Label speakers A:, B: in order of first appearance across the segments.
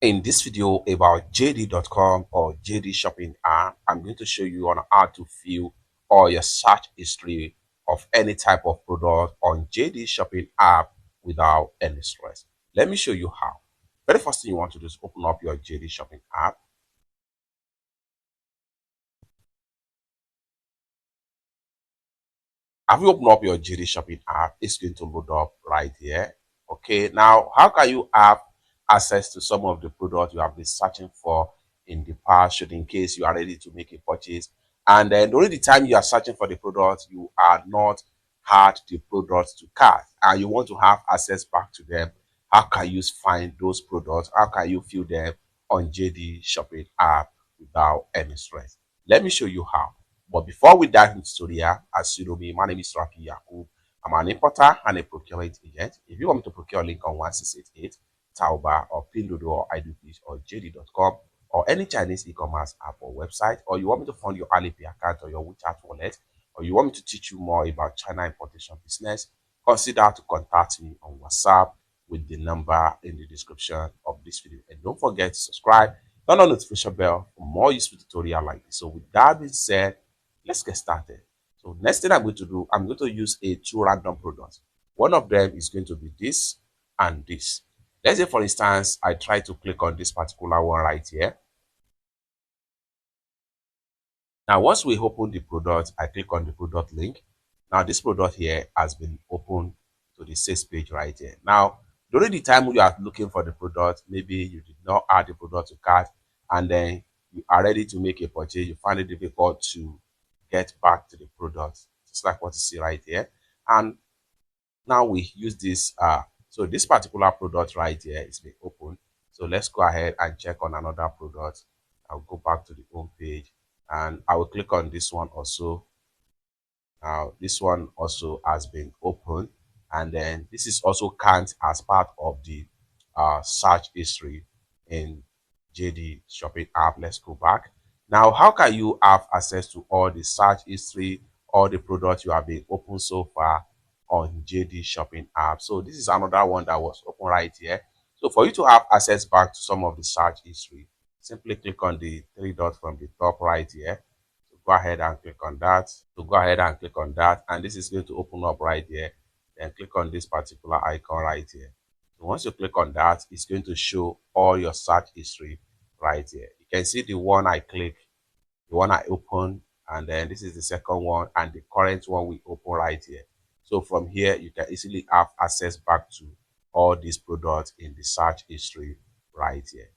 A: In this video about JD.com or JD Shopping app, I'm going to show you on how to view all your search history of any type of product on JD Shopping app without any stress. Let me show you how. Very first thing you want to do is open up your JD Shopping app. Have you opened up your JD Shopping app? It's going to load up right here. Okay, now how can you have access to some of the products you have been searching for in the past, should in case you are ready to make a purchase, and then during the time you are searching for the product, you are not had the products to cart and you want to have access back to them. How can you find those products? How can you view them on JD Shopping app without any stress? Let me show you how. But before we dive into tutorial, as you know me, my name is Raki Yakub. I'm an importer and a procurement agent. If you want me to procure a link on 1688, Taobao or Pinduoduo or iDoFish or JD.com or any Chinese e-commerce app or website, or you want me to fund your Alipay account or your WeChat wallet, or you want me to teach you more about China importation business, consider to contact me on WhatsApp with the number in the description of this video. And don't forget to subscribe, turn on the notification bell for more useful tutorial like this. So with that being said, let's get started. So next thing I'm going to do, I'm going to use two random products. One of them is going to be this and this. Let's say, for instance, I try to click on this particular one right here. Now, once we open the product, I click on the product link. Now, this product here has been opened to the sales page right here. Now, during the time you are looking for the product, maybe you did not add the product to cart, and then you are ready to make a purchase, you find it difficult to get back to the product, just like what you see right here. And now we use this so this particular product right here is being opened. So let's go ahead and check on another product. I'll go back to the home page and I will click on this one also. Now this one also has been opened, and then this is also count as part of the search history in JD Shopping app. Let's go back. Now, how can you have access to all the search history, all the products you have been opened so far on JD Shopping app? So this is another one that was open right here. So for you to have access back to some of the search history, simply click on the three dots from the top right here. So go ahead and click on that. So go ahead and click on that, and this is going to open up right here. Then click on this particular icon right here. So once you click on that, it's going to show all your search history right here. You can see the one I click, the one I open, and then this is the second one and the current one we open right here. So from here, you can easily have access back to all these products in the search history right here.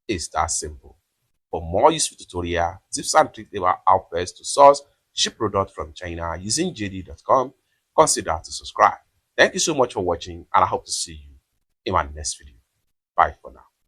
A: It's that simple. For more useful tutorial, tips and tricks about how best to source cheap products from China using JD.com, consider to subscribe. Thank you so much for watching, and I hope to see you in my next video. Bye for now.